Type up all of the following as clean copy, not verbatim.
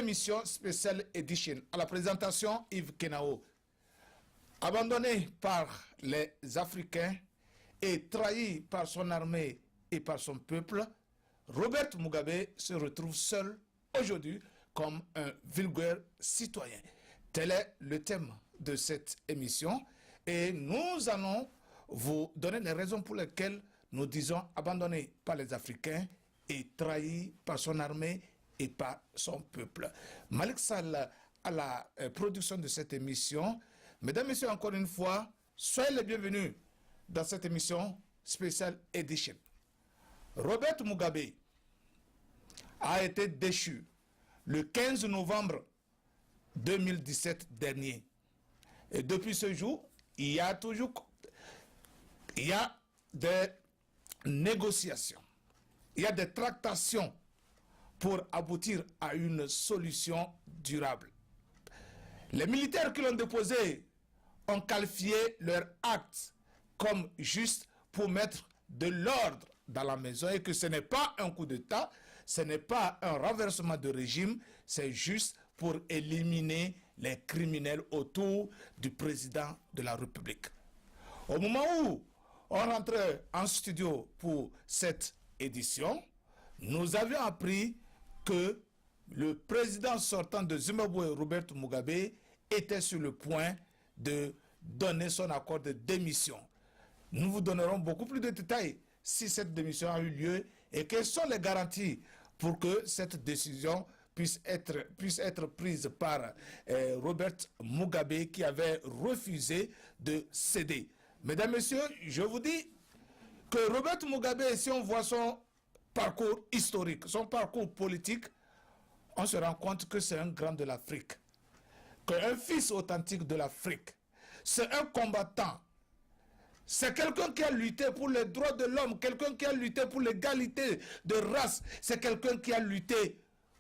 émission spéciale Edition. À la présentation, Yves Kenao. Abandonné par les Africains et trahi par son armée et par son peuple, Robert Mugabe se retrouve seul aujourd'hui comme un vulgaire citoyen. Tel est le thème de cette émission et nous allons vous donner les raisons pour lesquelles nous disons abandonné par les Africains et trahi par son armée et par son peuple. Malik Sall à la production de cette émission. Mesdames et messieurs, encore une fois, soyez les bienvenus dans cette émission spéciale Edition. Robert Mugabe a été déchu le 15 novembre 2017 dernier. Et depuis ce jour, il y a des négociations, il y a des tractations pour aboutir à une solution durable. Les militaires qui l'ont déposé ont qualifié leur acte comme juste pour mettre de l'ordre dans la maison et que ce n'est pas un coup d'État, ce n'est pas un renversement de régime, c'est juste pour éliminer les criminels autour du président de la République. Au moment où on rentrait en studio pour cette édition, nous avions appris que le président sortant de Zimbabwe, Robert Mugabe, était sur le point de donner son accord de démission. Nous vous donnerons beaucoup plus de détails si cette démission a eu lieu et quelles sont les garanties pour que cette décision puisse être prise par Robert Mugabe qui avait refusé de céder. Mesdames, Messieurs, je vous dis que Robert Mugabe, si on voit son parcours historique, son parcours politique, on se rend compte que c'est un grand de l'Afrique, qu'un fils authentique de l'Afrique, c'est un combattant, c'est quelqu'un qui a lutté pour les droits de l'homme, quelqu'un qui a lutté pour l'égalité de race, c'est quelqu'un qui a lutté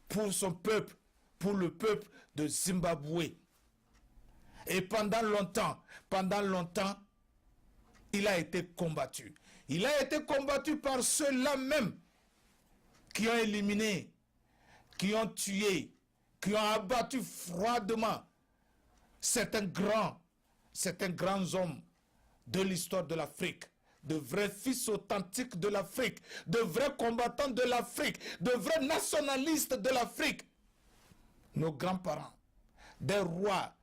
pour son peuple, pour le peuple de Zimbabwe. Et pendant longtemps, il a été combattu. Il a été combattu par ceux-là même qui ont éliminé, qui ont tué, qui ont abattu froidement certains grands hommes de l'histoire de l'Afrique, de vrais fils authentiques de l'Afrique, de vrais combattants de l'Afrique, de vrais nationalistes de l'Afrique. Nos grands-parents, des rois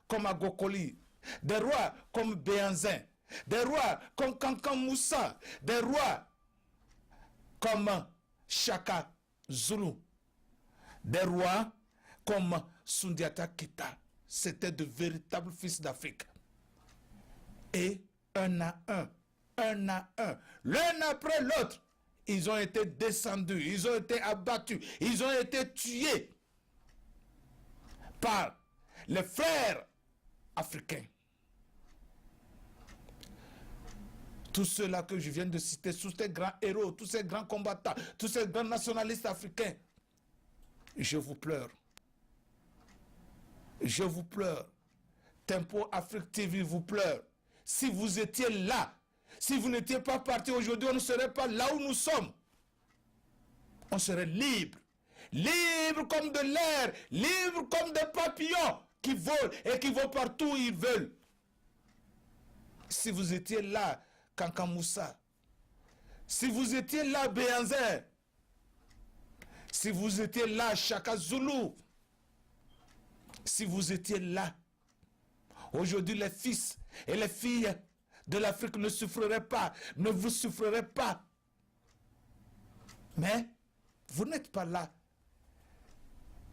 comme Agokoli, des rois comme Béanzin, des rois comme Kankan Moussa, des rois comme Shaka Zulu, des rois comme Sundiata Keita. C'était de véritables fils d'Afrique. Et un à un, l'un après l'autre, ils ont été descendus, ils ont été abattus, ils ont été tués par les frères africains. Tous ceux-là que je viens de citer, tous ces grands héros, tous ces grands combattants, tous ces grands nationalistes africains, je vous pleure. Je vous pleure. Tempo Afrique TV vous pleure. Si vous étiez là, si vous n'étiez pas parti aujourd'hui, on ne serait pas là où nous sommes. On serait libre. Libre comme de l'air, libre comme des papillons qui volent et qui vont partout où ils veulent. Si vous étiez là, Kankan Moussa, si vous étiez là, Béanzin, si vous étiez là, Shaka Zulu, si vous étiez là, aujourd'hui les fils et les filles de l'Afrique ne souffriraient pas, ne vous souffriraient pas. Mais vous n'êtes pas là.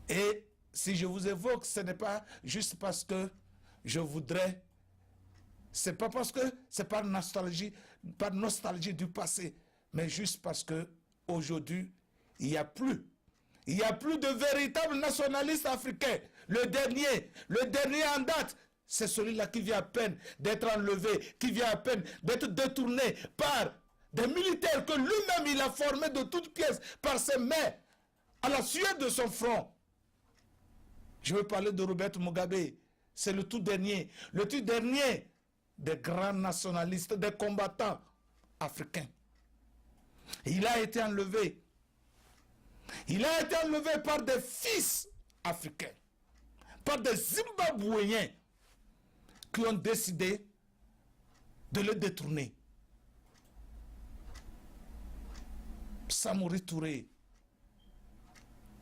Et si je vous évoque, ce n'est pas juste parce que je voudrais, c'est pas parce que c'est par nostalgie du passé, mais juste parce que aujourd'hui, il n'y a plus de véritables nationalistes africains. Le dernier en date, c'est celui-là qui vient à peine d'être enlevé, qui vient à peine d'être détourné par des militaires que lui-même il a formés de toutes pièces par ses mains à la sueur de son front. Je veux parler de Robert Mugabe. C'est le tout dernier des grands nationalistes, des combattants africains. Il a été enlevé. Il a été enlevé par des fils africains, par des Zimbabwéens qui ont décidé de le détourner. Samori Touré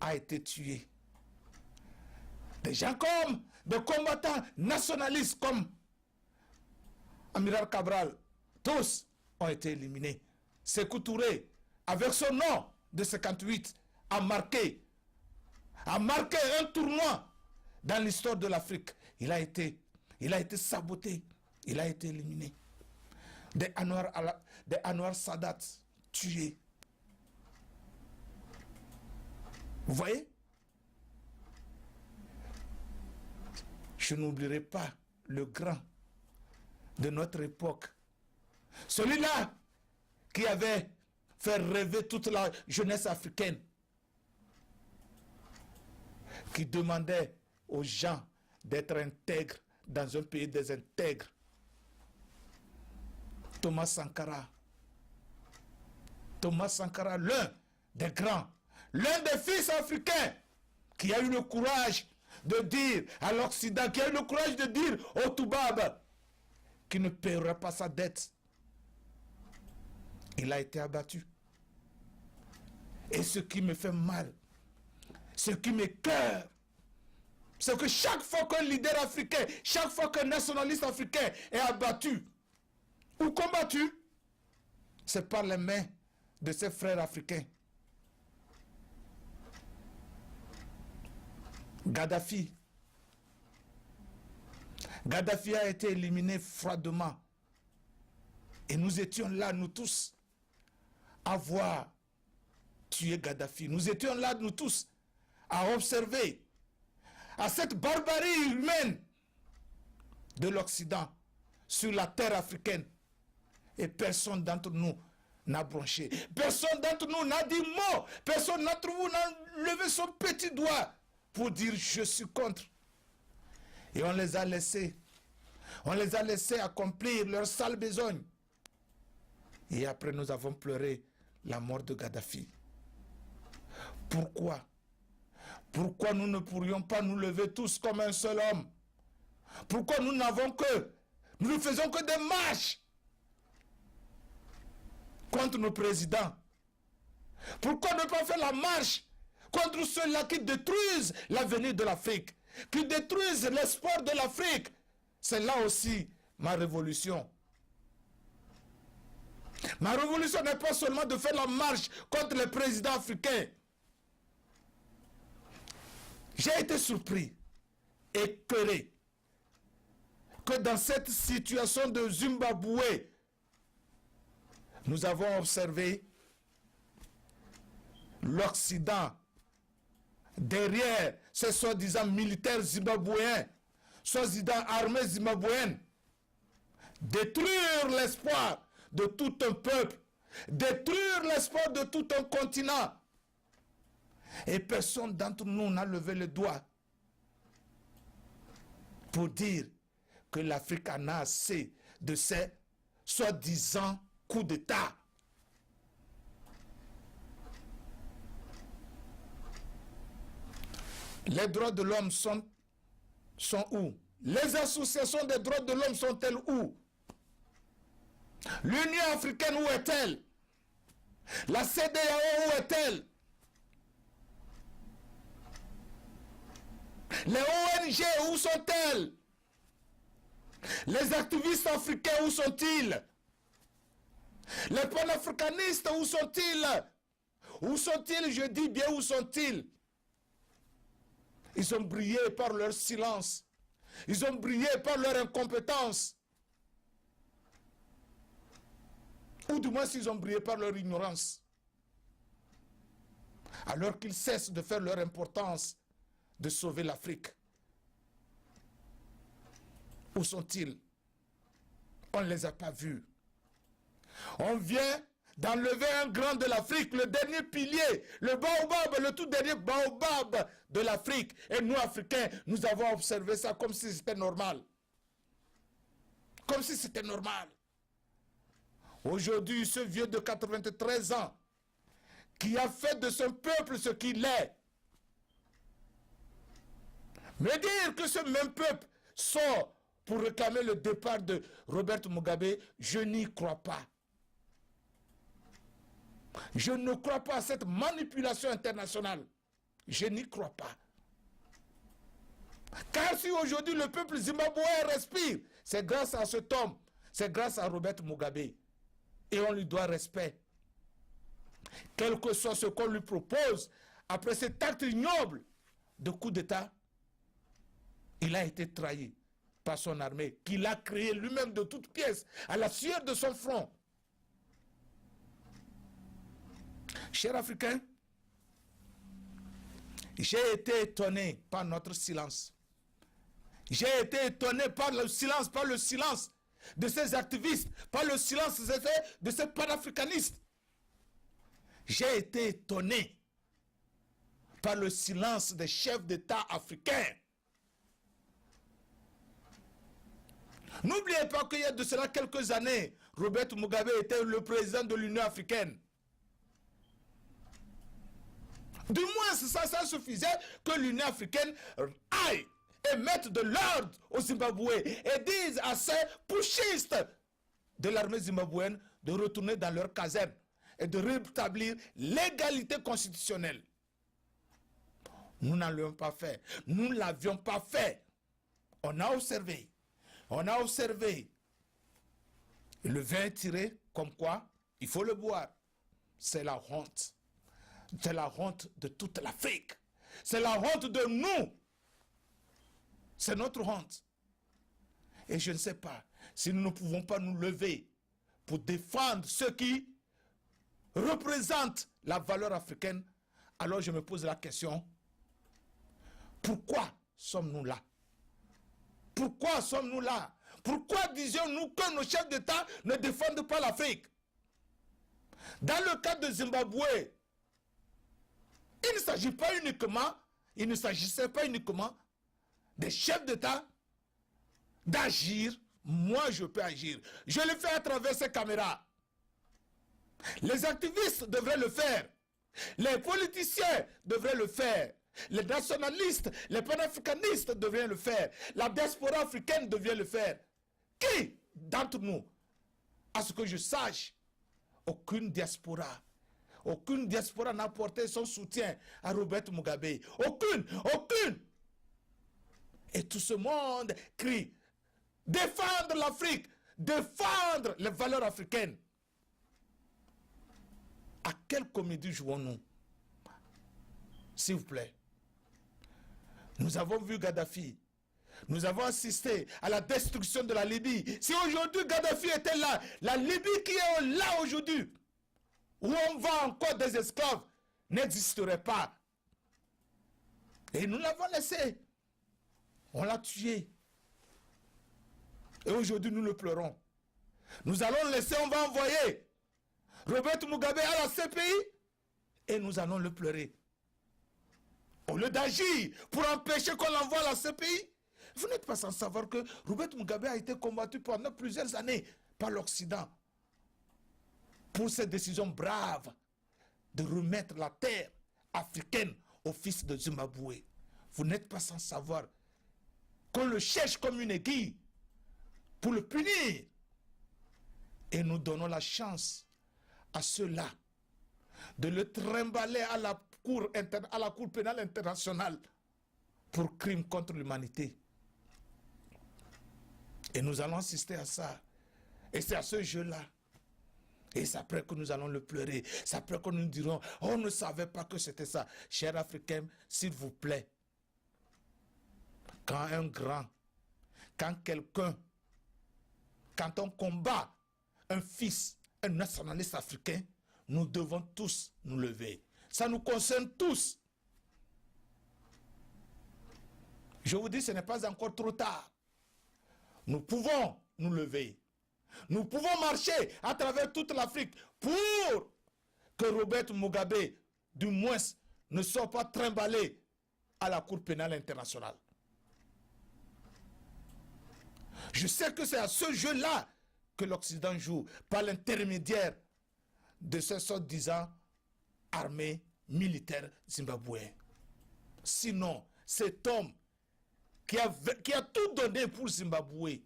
a été tué. Des gens comme des combattants nationalistes comme Amiral Cabral, tous ont été éliminés. Sékou Touré, avec son nom de 58, a marqué un tournoi dans l'histoire de l'Afrique. Il a été saboté, il a été éliminé. Des Anwar Sadat tués. Vous voyez? Je n'oublierai pas le grand de notre époque. Celui-là qui avait fait rêver toute la jeunesse africaine. Qui demandait aux gens d'être intègres dans un pays désintègre. Thomas Sankara. Thomas Sankara, l'un des grands, l'un des fils africains qui a eu le courage de dire à l'Occident, qui a eu le courage de dire au Toubab qu'il ne paiera pas sa dette. Il a été abattu. Et ce qui me fait mal, ce qui m'écoeure, c'est que chaque fois qu'un leader africain, chaque fois qu'un nationaliste africain est abattu ou combattu, c'est par les mains de ses frères africains. Gaddafi a été éliminé froidement. Et nous étions là, nous tous, à voir tuer Gaddafi. Nous étions là, nous tous, à observer à cette barbarie humaine de l'Occident sur la terre africaine. Et personne d'entre nous n'a bronché. Personne d'entre nous n'a dit mot. Personne d'entre vous n'a levé son petit doigt pour dire je suis contre. Et on les a laissés. On les a laissés accomplir leur sale besogne. Et après nous avons pleuré la mort de Gaddafi. Pourquoi? Pourquoi nous ne pourrions pas nous lever tous comme un seul homme? Pourquoi nous ne faisons que des marches contre nos présidents? Pourquoi ne pas faire la marche contre ceux-là qui détruisent l'avenir de l'Afrique, qui détruisent l'espoir de l'Afrique? C'est là aussi ma révolution. Ma révolution n'est pas seulement de faire la marche contre les présidents africains. J'ai été surpris, écœuré, que dans cette situation de Zimbabwe, nous avons observé l'Occident derrière ces soi-disant militaires zimbabwéens, soi-disant armées zimbabwéennes, détruire l'espoir de tout un peuple, détruire l'espoir de tout un continent. Et personne d'entre nous n'a levé le doigt pour dire que l'Afrique en a assez de ces soi-disant coups d'État. Les droits de l'homme sont où? Les associations des droits de l'homme sont-elles où? L'Union africaine, où est-elle? La CEDEAO, où est-elle? Les ONG, où sont-elles? Les activistes africains, où sont-ils? Les panafricanistes, où sont-ils? Où sont-ils? Je dis bien, où sont-ils? Ils ont brillé par leur silence. Ils ont brillé par leur incompétence. Ou du moins, ils ont brillé par leur ignorance. Alors qu'ils cessent de faire leur importance de sauver l'Afrique. Où sont-ils? On ne les a pas vus. On vient d'enlever un grand de l'Afrique, le dernier pilier, le baobab, le tout dernier baobab de l'Afrique. Et nous, Africains, nous avons observé ça comme si c'était normal. Comme si c'était normal. Aujourd'hui, ce vieux de 93 ans, qui a fait de son peuple ce qu'il est. Mais dire que ce même peuple sort pour réclamer le départ de Robert Mugabe, je n'y crois pas. Je ne crois pas à cette manipulation internationale. Je n'y crois pas. Car si aujourd'hui le peuple zimbabwéen respire, c'est grâce à cet homme, c'est grâce à Robert Mugabe. Et on lui doit respect. Quel que soit ce qu'on lui propose, après cet acte ignoble de coup d'État, il a été trahi par son armée, qu'il a créée lui-même de toutes pièces, à la sueur de son front. Chers Africains, j'ai été étonné par notre silence. J'ai été étonné par le silence de ces activistes, par le silence de ces panafricanistes. J'ai été étonné par le silence des chefs d'État africains. N'oubliez pas qu'il y a de cela quelques années, Robert Mugabe était le président de l'Union africaine. Du moins, ça suffisait que l'Union africaine aille et mette de l'ordre au Zimbabwe et dise à ces putschistes de l'armée zimbabwéenne de retourner dans leur caserne et de rétablir l'égalité constitutionnelle. Nous n'en l'avions pas fait. Nous ne l'avions pas fait. On a observé. On a observé. Le vin est tiré comme quoi il faut le boire. C'est la honte. C'est la honte de toute l'Afrique. C'est la honte de nous. C'est notre honte. Et je ne sais pas si nous ne pouvons pas nous lever pour défendre ceux qui représentent la valeur africaine. Alors je me pose la question, pourquoi sommes-nous là? Pourquoi sommes-nous là? Pourquoi disions-nous que nos chefs d'État ne défendent pas l'Afrique? Dans le cas de Zimbabwe, il ne s'agissait pas uniquement des chefs d'État d'agir. Moi, je peux agir. Je le fais à travers ces caméras. Les activistes devraient le faire. Les politiciens devraient le faire. Les nationalistes, les panafricanistes devraient le faire. La diaspora africaine devrait le faire. Qui d'entre nous, à ce que je sache, aucune diaspora n'a apporté son soutien à Robert Mugabe. Aucune. Et tout ce monde crie, défendre l'Afrique, défendre les valeurs africaines. À quelle comédie jouons-nous? S'il vous plaît. Nous avons vu Kadhafi. Nous avons assisté à la destruction de la Libye. Si aujourd'hui Kadhafi était là, la Libye qui est là aujourd'hui, où on vend encore des esclaves, n'existerait pas. Et nous l'avons laissé. On l'a tué. Et aujourd'hui, nous le pleurons. Nous allons le laisser, on va envoyer Robert Mugabe à la CPI et nous allons le pleurer. Au lieu d'agir pour empêcher qu'on l'envoie à la CPI, vous n'êtes pas sans savoir que Robert Mugabe a été combattu pendant plusieurs années par l'Occident pour cette décision brave de remettre la terre africaine au fils de Zimbabwe. Vous n'êtes pas sans savoir qu'on le cherche comme une aiguille pour le punir. Et nous donnons la chance à ceux-là de le trimballer à la Cour pénale internationale pour crime contre l'humanité. Et nous allons assister à ça. Et c'est à ce jeu-là. Et c'est après que nous allons le pleurer. C'est après que nous dirons, on ne savait pas que c'était ça. Chers Africains, s'il vous plaît, quand on combat un fils, un nationaliste africain, nous devons tous nous lever. Ça nous concerne tous. Je vous dis, ce n'est pas encore trop tard. Nous pouvons nous lever. Nous pouvons marcher à travers toute l'Afrique pour que Robert Mugabe, du moins, ne soit pas trimballé à la Cour pénale internationale. Je sais que c'est à ce jeu-là que l'Occident joue, par l'intermédiaire de ces soi-disant armée militaire zimbabwéen. Sinon, cet homme qui a tout donné pour Zimbabwe,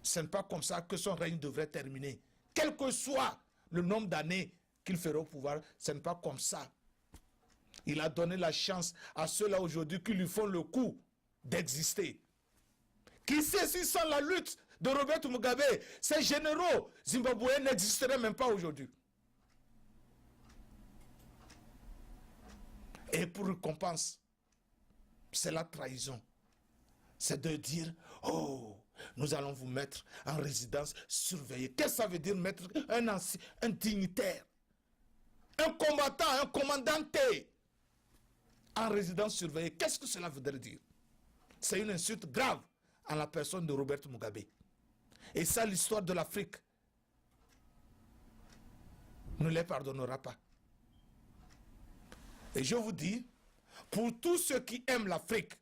ce n'est pas comme ça que son règne devrait terminer. Quel que soit le nombre d'années qu'il fera au pouvoir, ce n'est pas comme ça. Il a donné la chance à ceux-là aujourd'hui qui lui font le coup d'exister. Qui sait si sans la lutte de Robert Mugabe, ces généraux zimbabwéens n'existeraient même pas aujourd'hui. Et pour récompense, c'est la trahison. C'est de dire, oh, nous allons vous mettre en résidence surveillée. Qu'est-ce que ça veut dire mettre un dignitaire, un combattant, un commandanté en résidence surveillée? Qu'est-ce que cela voudrait dire? C'est une insulte grave à la personne de Robert Mugabe. Et ça, l'histoire de l'Afrique ne les pardonnera pas. Et je vous dis, pour tous ceux qui aiment l'Afrique,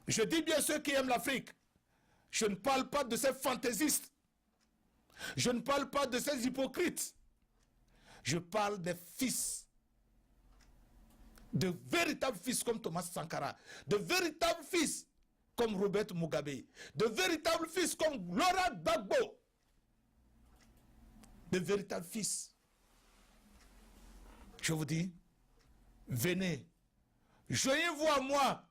je dis bien ceux qui aiment l'Afrique, je ne parle pas de ces fantaisistes, je ne parle pas de ces hypocrites, je parle des fils, de véritables fils comme Thomas Sankara, de véritables fils comme Robert Mugabe, de véritables fils comme Laurent Gbagbo, de véritables fils. Je vous dis, venez, joignez-vous à moi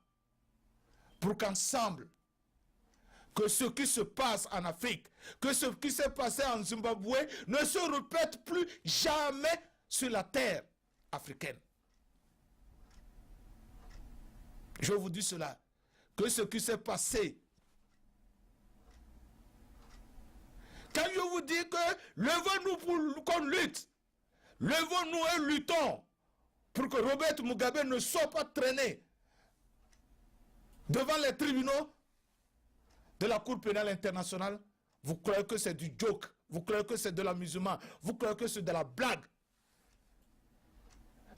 pour qu'ensemble, que ce qui se passe en Afrique, que ce qui s'est passé en Zimbabwe ne se répète plus jamais sur la terre africaine. Je vous dis cela, que ce qui s'est passé, quand je vous dis que levons-nous pour qu'on lutte, levons-nous et luttons pour que Robert Mugabe ne soit pas traîné devant les tribunaux de la Cour pénale internationale. Vous croyez que c'est du joke, vous croyez que c'est de l'amusement, vous croyez que c'est de la blague.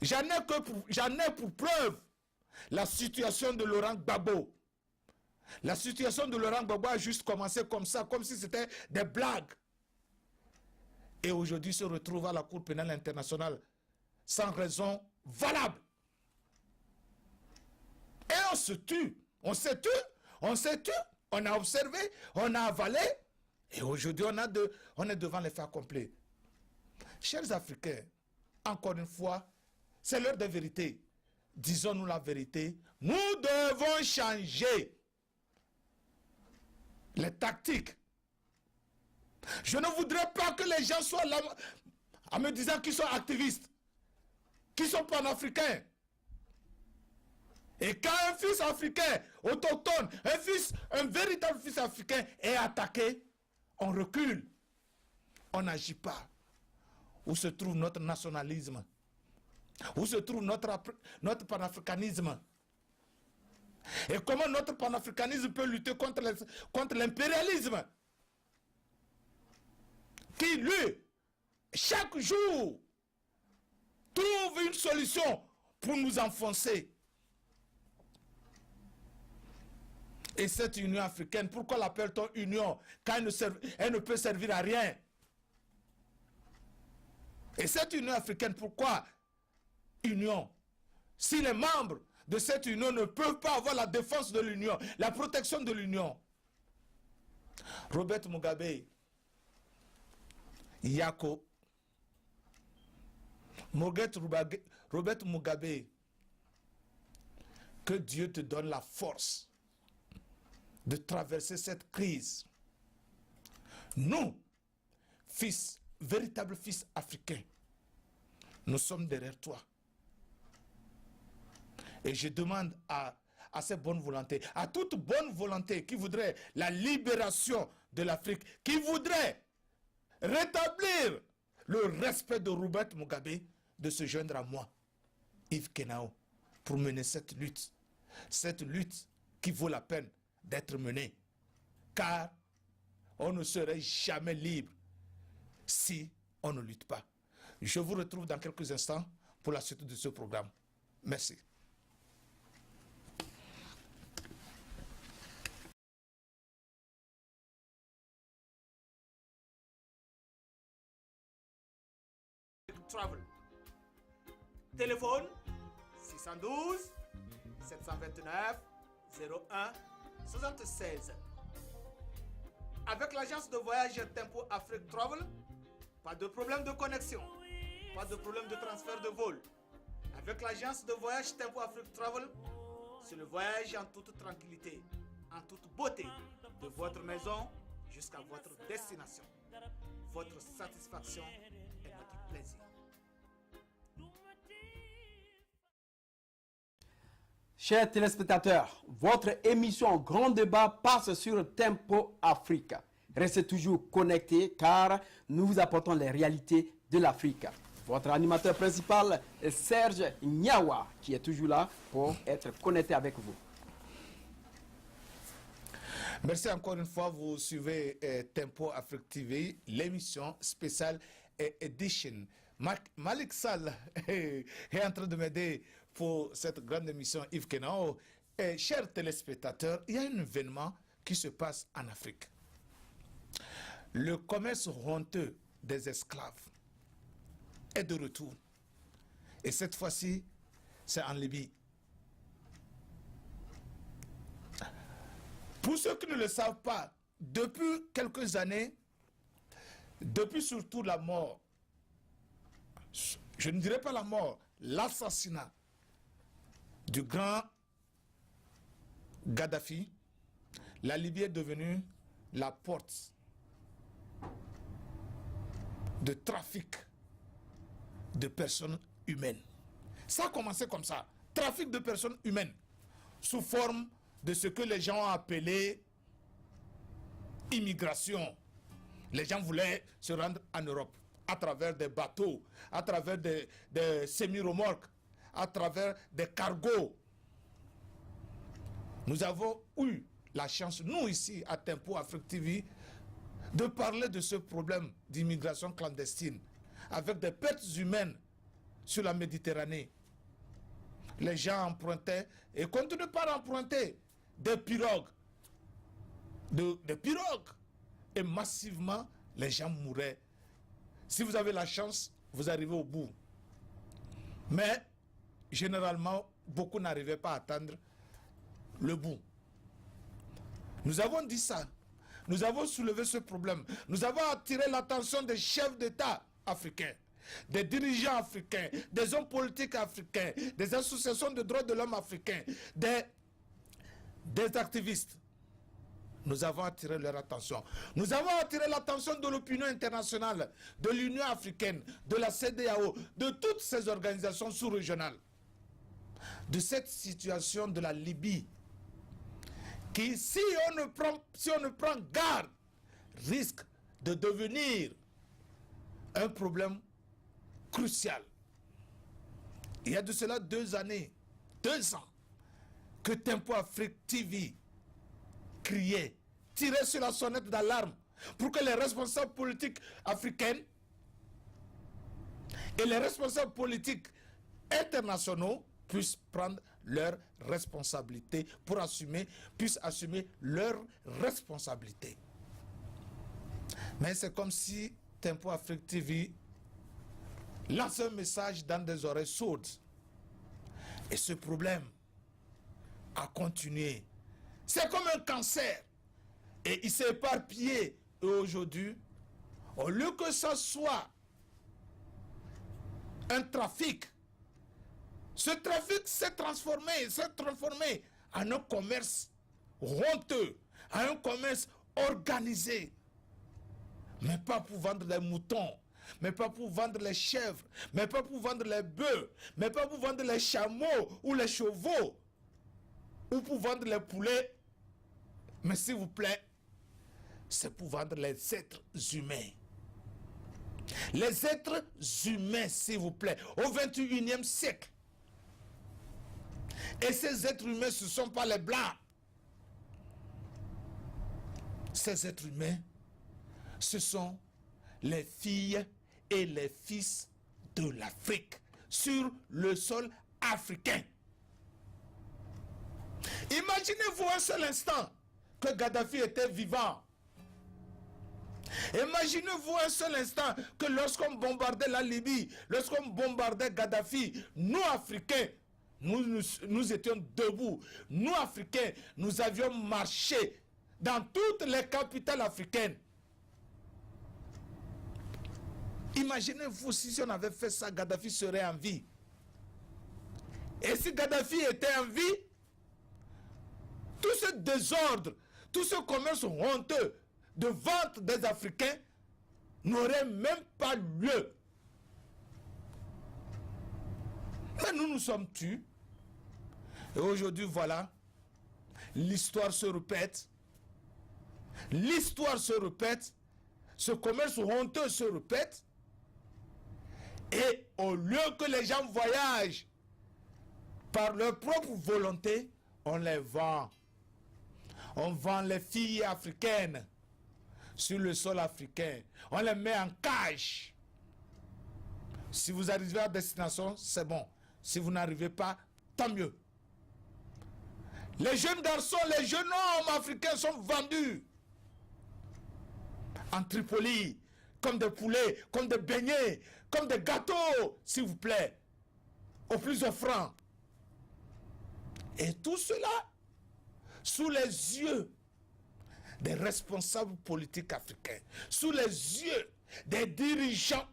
J'en ai pour preuve la situation de Laurent Gbagbo. La situation de Laurent Gbagbo a juste commencé comme ça, comme si c'était des blagues. Et aujourd'hui se retrouve à la Cour pénale internationale sans raison valable. Et on se tue, on s'est tué, on a observé, on a avalé, et aujourd'hui on est devant les faits accomplis. Chers Africains, encore une fois, c'est l'heure de vérité. Disons-nous la vérité, nous devons changer les tactiques. Je ne voudrais pas que les gens soient là en me disant qu'ils sont activistes, qu'ils sont panafricains. Et quand un fils africain autochtone, un véritable fils africain est attaqué, on recule, on n'agit pas. Où se trouve notre nationalisme? Où se trouve notre panafricanisme? Et comment notre panafricanisme peut lutter contre l'impérialisme qui, lui, chaque jour, trouve une solution pour nous enfoncer? Et cette Union africaine, pourquoi l'appelle-t-on Union quand elle ne peut servir à rien? Et cette Union africaine, pourquoi Union? Si les membres de cette Union ne peuvent pas avoir la défense de l'Union, la protection de l'Union. Robert Mugabe, Yako, Robert Mugabe, que Dieu te donne la force de traverser cette crise. Nous, fils, véritables fils africains, nous sommes derrière toi. Et je demande à ces bonnes volontés, à toute bonne volonté qui voudrait la libération de l'Afrique, qui voudrait rétablir le respect de Robert Mugabe, de se joindre à moi, Yves Kenao, pour mener cette lutte qui vaut la peine d'être menée. Car on ne serait jamais libre si on ne lutte pas. Je vous retrouve dans quelques instants pour la suite de ce programme. Merci. Travel. Téléphone 612 729 01 76. Avec l'agence de voyage Tempo Afrique Travel, pas de problème de connexion, pas de problème de transfert de vol. Avec l'agence de voyage Tempo Afrique Travel, c'est le voyage en toute tranquillité, en toute beauté, de votre maison jusqu'à votre destination. Votre satisfaction est notre plaisir. Chers téléspectateurs, votre émission Grand Débat passe sur Tempo Africa. Restez toujours connectés car nous vous apportons les réalités de l'Afrique. Votre animateur principal est Serge Nyawa qui est toujours là pour être connecté avec vous. Merci encore une fois, vous suivez Tempo Afrique TV, l'émission spéciale Edition. Malik Sall est en train de m'aider pour cette grande émission Yves Kenao. Chers téléspectateurs, il y a un événement qui se passe en Afrique. Le commerce honteux des esclaves est de retour. Et cette fois-ci, c'est en Libye. Pour ceux qui ne le savent pas, depuis quelques années, depuis surtout la mort, je ne dirais pas la mort, l'assassinat du grand Gaddafi, la Libye est devenue la porte de trafic de personnes humaines. Ça a commencé comme ça, trafic de personnes humaines, sous forme de ce que les gens ont appelé immigration. Les gens voulaient se rendre en Europe à travers des bateaux, à travers des semi-remorques, à travers des cargos. Nous avons eu la chance, nous ici à Tempo Afrique TV, de parler de ce problème d'immigration clandestine avec des pertes humaines sur la Méditerranée. Les gens empruntaient et continuent par emprunter des pirogues, des pirogues. Et massivement, les gens mouraient. Si vous avez la chance, vous arrivez au bout. Mais, généralement, beaucoup n'arrivaient pas à atteindre le bout. Nous avons dit ça. Nous avons soulevé ce problème. Nous avons attiré l'attention des chefs d'État africains, des dirigeants africains, des hommes politiques africains, des associations de droits de l'homme africains, des activistes. Nous avons attiré leur attention. Nous avons attiré l'attention de l'opinion internationale, de l'Union africaine, de la CEDEAO, de toutes ces organisations sous-régionales, de cette situation de la Libye, qui, si on ne prend garde, risque de devenir un problème crucial. Il y a de cela 2 années, 2 ans, que Tempo Afrique TV criait, tirait sur la sonnette d'alarme pour que les responsables politiques africains et les responsables politiques internationaux puissent prendre leurs responsabilités puissent assumer leurs responsabilités. Mais c'est comme si Tempo Afrique TV lance un message dans des oreilles sourdes. Et ce problème a continué. C'est comme un cancer. Et il s'est éparpillé. Et aujourd'hui, au lieu que ça soit un trafic, ce trafic s'est transformé en un commerce honteux, en un commerce organisé. Mais pas pour vendre les moutons, mais pas pour vendre les chèvres, mais pas pour vendre les bœufs, mais pas pour vendre les chameaux ou les chevaux, ou pour vendre les poulets. Mais s'il vous plaît, c'est pour vendre les êtres humains. Les êtres humains, s'il vous plaît, au 21e siècle. Et ces êtres humains, ce ne sont pas les blancs. Ces êtres humains, ce sont les filles et les fils de l'Afrique sur le sol africain. Imaginez-vous un seul instant que Gaddafi était vivant. Imaginez-vous un seul instant que lorsqu'on bombardait la Libye, lorsqu'on bombardait Gaddafi, nous Africains, nous étions debout. Nous Africains, nous avions marché dans toutes les capitales africaines. Imaginez-vous si on avait fait ça, Gaddafi serait en vie. Et si Gaddafi était en vie, tout ce désordre, tout ce commerce honteux de vente des Africains n'aurait même pas lieu. Mais nous nous sommes tus. Et aujourd'hui, voilà, l'histoire se répète. L'histoire se répète. Ce commerce honteux se répète. Et au lieu que les gens voyagent par leur propre volonté, on les vend. On vend les filles africaines sur le sol africain. On les met en cage. Si vous arrivez à destination, c'est bon. Si vous n'arrivez pas, tant mieux. Les jeunes garçons, les jeunes hommes africains sont vendus en Tripoli, comme des poulets, comme des beignets, comme des gâteaux, s'il vous plaît, au plus offrant. Et tout cela sous les yeux des responsables politiques africains, sous les yeux des dirigeants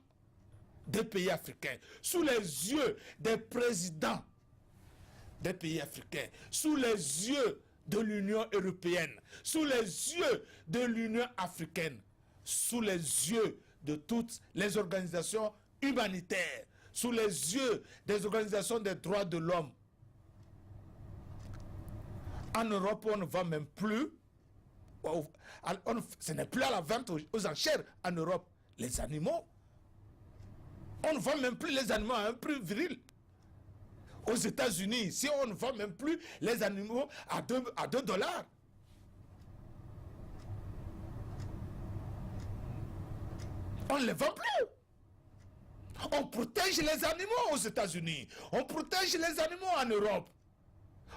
des pays africains, sous les yeux des présidents des pays africains, sous les yeux de l'Union européenne, sous les yeux de l'Union africaine, sous les yeux de toutes les organisations humanitaires, sous les yeux des organisations des droits de l'homme. En Europe, on ne vend même plus, ce n'est plus à la vente aux enchères en Europe, les animaux. On ne vend même plus les animaux à un prix viril. Aux États-Unis, si on ne vend même plus les animaux à 2 $. On ne les vend plus. On protège les animaux aux États-Unis. On protège les animaux en Europe.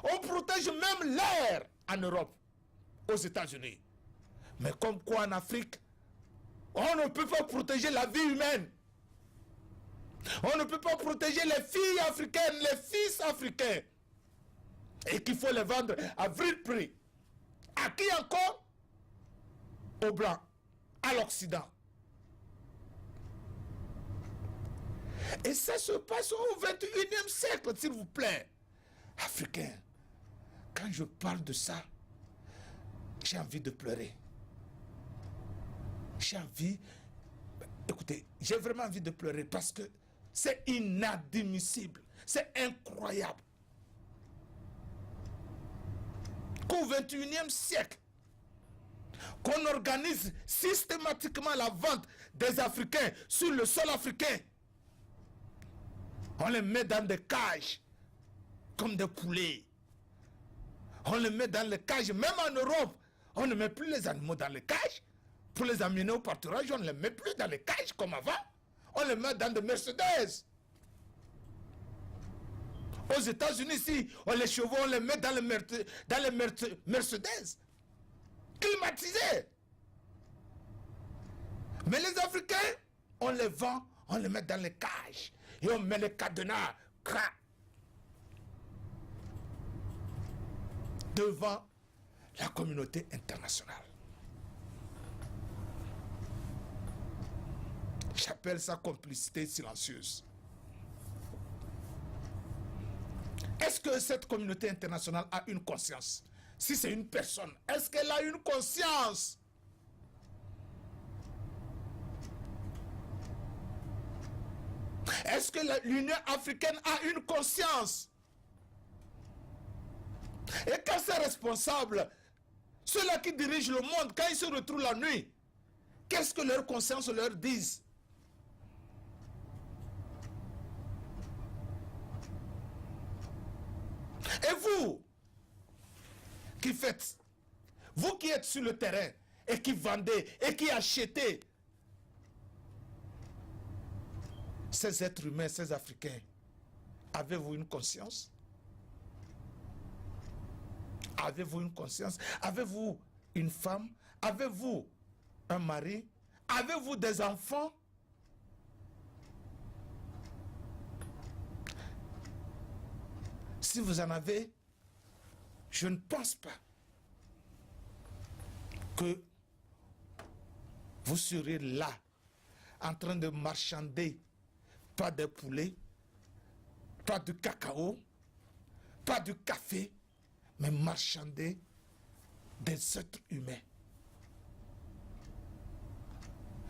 On protège même l'air en Europe, aux États-Unis. Mais comme quoi en Afrique, on ne peut pas protéger la vie humaine. On ne peut pas protéger les filles africaines, les fils africains. Et qu'il faut les vendre à vil prix. À qui encore? Aux Blancs, à l'Occident. Et ça se passe au 21e siècle, s'il vous plaît. Africains, quand je parle de ça, j'ai envie de pleurer. J'ai envie, écoutez, j'ai vraiment envie de pleurer parce que c'est inadmissible, c'est incroyable. Qu'au 21e siècle, qu'on organise systématiquement la vente des Africains sur le sol africain. On les met dans des cages comme des poulets. On les met dans les cages, même en Europe. On ne met plus les animaux dans les cages. Pour les amener au pâturage, on ne les met plus dans les cages comme avant. On les met dans des Mercedes. Aux États-Unis, si on les chevaux, on les met dans les Mercedes. Climatisés. Mais les Africains, on les vend, on les met dans les cages. Et on met les cadenas, crac, devant la communauté internationale. J'appelle ça complicité silencieuse. Est-ce que cette communauté internationale a une conscience? Si c'est une personne, est-ce qu'elle a une conscience? Est-ce que l'Union africaine a une conscience? Et quand c'est responsable, ceux-là qui dirigent le monde, quand ils se retrouvent la nuit, qu'est-ce que leur conscience leur dit? Et vous, qui faites, vous qui êtes sur le terrain, et qui vendez, et qui achetez, ces êtres humains, ces Africains, avez-vous une conscience? Avez-vous une conscience? Avez-vous une femme? Avez-vous un mari? Avez-vous des enfants? Si vous en avez, je ne pense pas que vous serez là en train de marchander pas des poulets, pas de cacao, pas de café, mais marchander des êtres humains.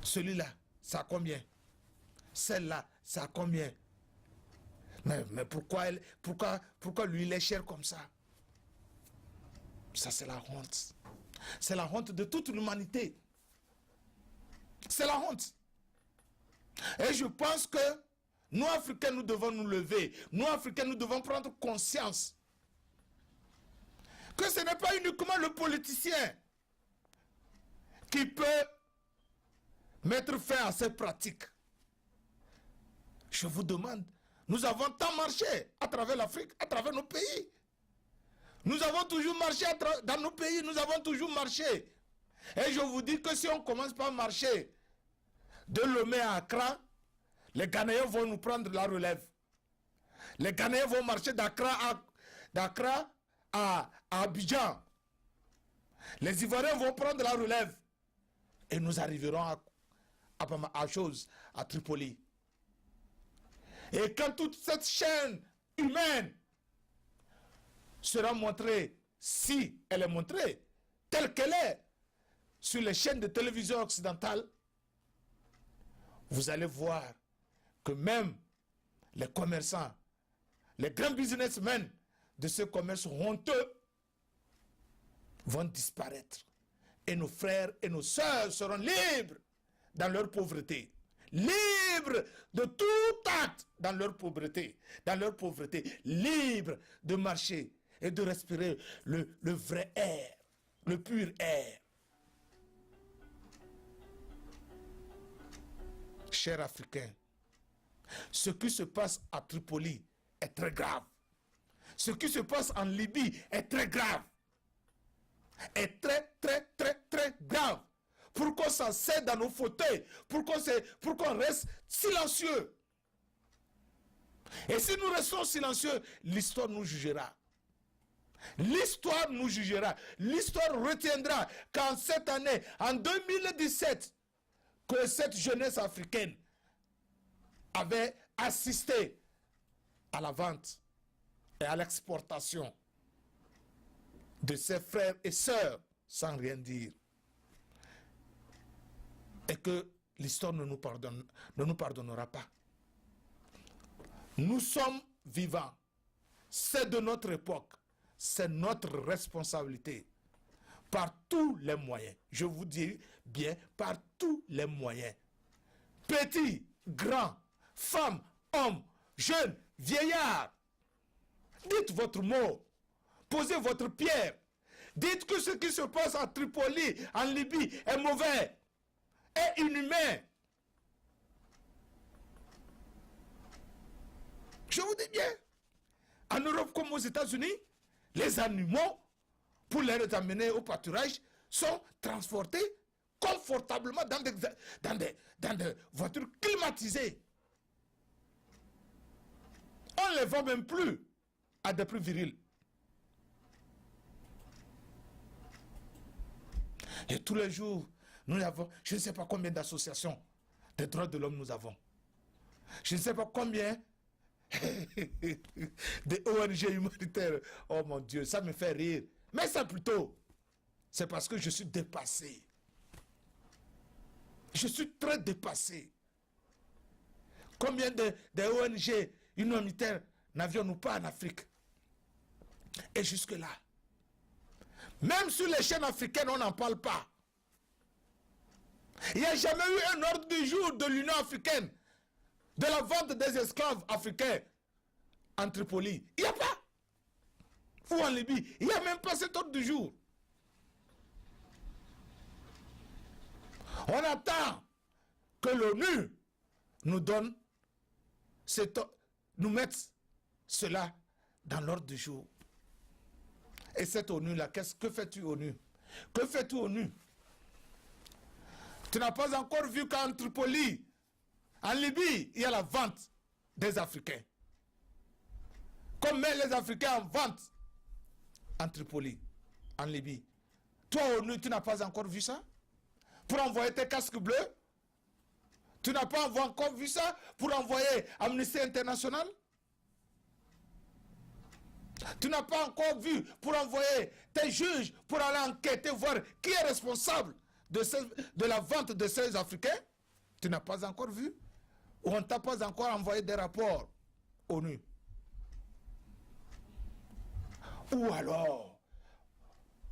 Celui-là, ça a combien? Celle-là, ça a combien? Mais pourquoi lui, il est cher comme ça? Ça, c'est la honte. C'est la honte de toute l'humanité. C'est la honte. Et je pense que nous, Africains, nous devons nous lever. Nous, Africains, nous devons prendre conscience que ce n'est pas uniquement le politicien qui peut mettre fin à ces pratiques. Je vous demande, nous avons tant marché à travers l'Afrique, à travers nos pays. Nous avons toujours marché dans nos pays, nous avons toujours marché. Et je vous dis que si on commence par marcher de Lomé à Accra, les Ghanéens vont nous prendre la relève. Les Ghanéens vont marcher d'Accra à Abidjan. Les Ivoiriens vont prendre la relève. Et nous arriverons à Tripoli. Et quand toute cette chaîne humaine sera montrée, si elle est montrée, telle qu'elle est, sur les chaînes de télévision occidentales, vous allez voir que même les commerçants, les grands businessmen de ce commerce honteux vont disparaître. Et nos frères et nos sœurs seront libres dans leur pauvreté. Libres de tout acte dans leur pauvreté. Libres de marcher et de respirer le vrai air, le pur air. Chers Africains, ce qui se passe à Tripoli est très grave. Ce qui se passe en Libye est très grave. Est très, très, très, très grave. Pour qu'on s'en cède dans nos fauteuils, pour qu'on reste silencieux. Et si nous restons silencieux, l'histoire nous jugera. L'histoire nous jugera. L'histoire retiendra qu'en cette année, en 2017, que cette jeunesse africaine avait assisté à la vente et à l'exportation de ses frères et sœurs sans rien dire. Et que l'histoire ne nous pardonnera pas. Nous sommes vivants. C'est de notre époque. C'est notre responsabilité. Par tous les moyens. Je vous dis bien, par tous les moyens. Petits, grands, femmes, hommes, jeunes, vieillards. Dites votre mot. Posez votre pierre. Dites que ce qui se passe à Tripoli, en Libye, est mauvais, est inhumain. Je vous dis bien, en Europe comme aux États-Unis, les animaux, pour les amener au pâturage, sont transportés confortablement dans des voitures climatisées. On ne les vend même plus à des prix virils. Et tous les jours, nous avons, je ne sais pas combien d'associations des droits de l'homme nous avons. Je ne sais pas combien de ONG humanitaires. Oh mon Dieu, ça me fait rire. Mais ça plutôt, c'est parce que je suis dépassé. Je suis très dépassé. Combien de ONG humanitaires n'avions-nous pas en Afrique? Et jusque-là, même sur les chaînes africaines, on n'en parle pas. Il n'y a jamais eu un ordre du jour de l'Union africaine de la vente des esclaves africains en Tripoli. Il n'y a pas. Ou en Libye. Il n'y a même pas cet ordre du jour. On attend que l'ONU nous donne, nous mette cela dans l'ordre du jour. Et cette ONU-là, que fais-tu ONU? Que fais-tu ONU? Tu n'as pas encore vu qu'en Tripoli, en Libye, il y a la vente des Africains. Comme met les Africains en vente en Tripoli, en Libye. Toi, ONU, tu n'as pas encore vu ça? Pour envoyer tes casques bleus? Tu n'as pas encore vu ça pour envoyer Amnesty International? Tu n'as pas encore vu pour envoyer tes juges pour aller enquêter, voir qui est responsable de la vente de ces Africains? Tu n'as pas encore vu? Ou on ne t'a pas encore envoyé des rapports ONU? Ou alors,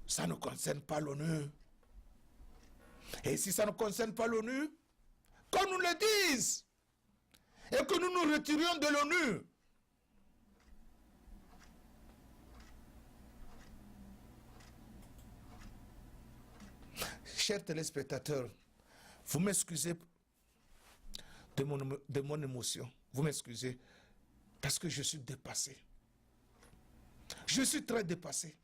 ça ne concerne pas l'ONU. Et si ça ne concerne pas l'ONU, qu'on nous le dise et que nous nous retirions de l'ONU. Chers téléspectateurs, vous m'excusez de mon émotion. Vous m'excusez parce que je suis dépassé. Je suis très dépassé.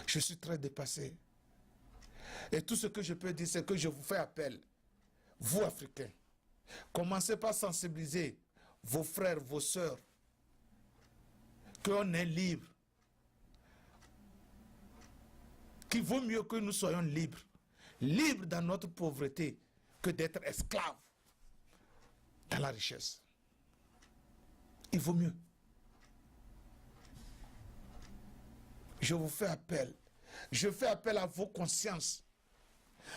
Je suis très dépassé. Et tout ce que je peux dire, c'est que je vous fais appel, vous Africains, commencez par sensibiliser vos frères, vos sœurs, qu'on est libre, qu'il vaut mieux que nous soyons libres, libres dans notre pauvreté, que d'être esclaves dans la richesse. Il vaut mieux. Je vous fais appel. Je fais appel à vos consciences.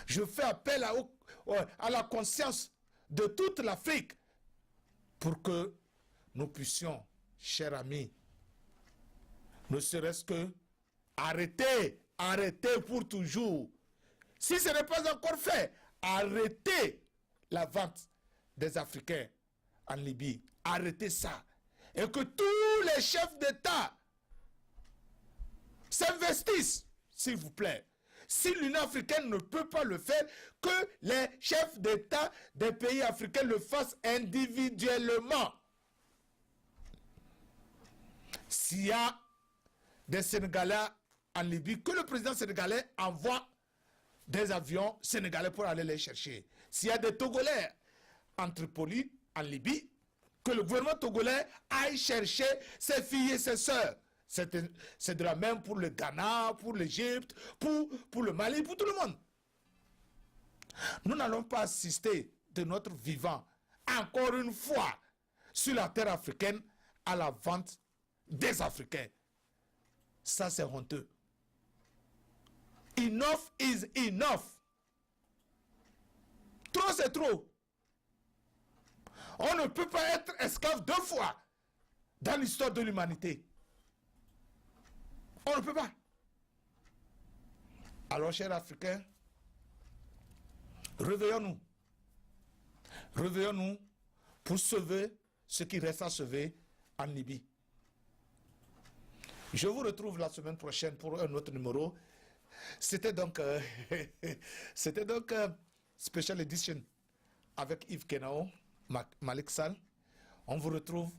Je fais appel à la conscience de toute l'Afrique pour que nous puissions, chers amis, ne serait-ce que arrêter pour toujours. Si ce n'est pas encore fait, arrêtez la vente des Africains en Libye. Arrêtez ça. Et que tous les chefs d'État s'investissent, s'il vous plaît. Si l'Union africaine ne peut pas le faire, que les chefs d'État des pays africains le fassent individuellement. S'il y a des Sénégalais en Libye, que le président sénégalais envoie des avions sénégalais pour aller les chercher. S'il y a des Togolais en Tripoli, en Libye, que le gouvernement togolais aille chercher ses filles et ses sœurs. C'est de la même pour le Ghana, pour l'Égypte, pour le Mali, pour tout le monde. Nous n'allons pas assister de notre vivant, encore une fois, sur la terre africaine, à la vente des Africains. Ça, c'est honteux. Enough is enough. Trop, c'est trop. On ne peut pas être esclave deux fois dans l'histoire de l'humanité. On ne peut pas. Alors, chers Africains, réveillons-nous. Réveillons-nous pour sauver ce qui reste à sauver en Libye. Je vous retrouve la semaine prochaine pour un autre numéro. C'était donc Special Edition avec Yves Kenao, Malik Sall. On vous retrouve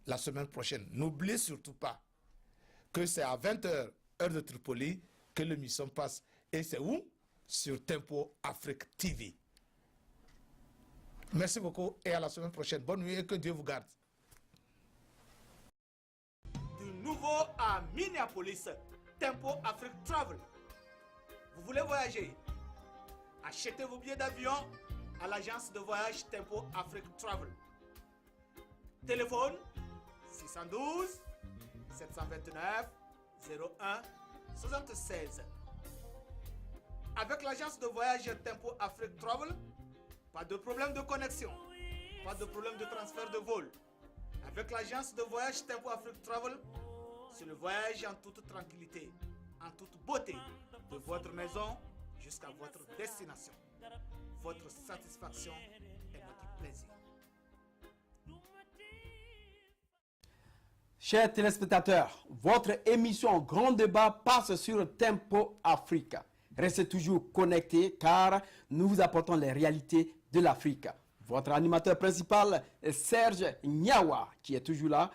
la semaine prochaine. N'oubliez surtout pas que c'est à 20h, heure de Tripoli, que l'émission passe. Et c'est où? Sur Tempo Afrique TV. Merci beaucoup et à la semaine prochaine. Bonne nuit et que Dieu vous garde. Du nouveau à Minneapolis, Tempo Afrique Travel. Vous voulez voyager? Achetez vos billets d'avion à l'agence de voyage Tempo Afrique Travel. Téléphone 612 729 01 76. Avec l'agence de voyage Tempo Afrique Travel, pas de problème de connexion, pas de problème de transfert de vol. Avec l'agence de voyage Tempo Afrique Travel, c'est le voyage en toute tranquillité, en toute beauté, de votre maison jusqu'à votre destination. Votre satisfaction est notre plaisir. Chers téléspectateurs, votre émission Grand Débat passe sur Tempo Africa. Restez toujours connectés car nous vous apportons les réalités de l'Afrique. Votre animateur principal est Serge Nyawa qui est toujours là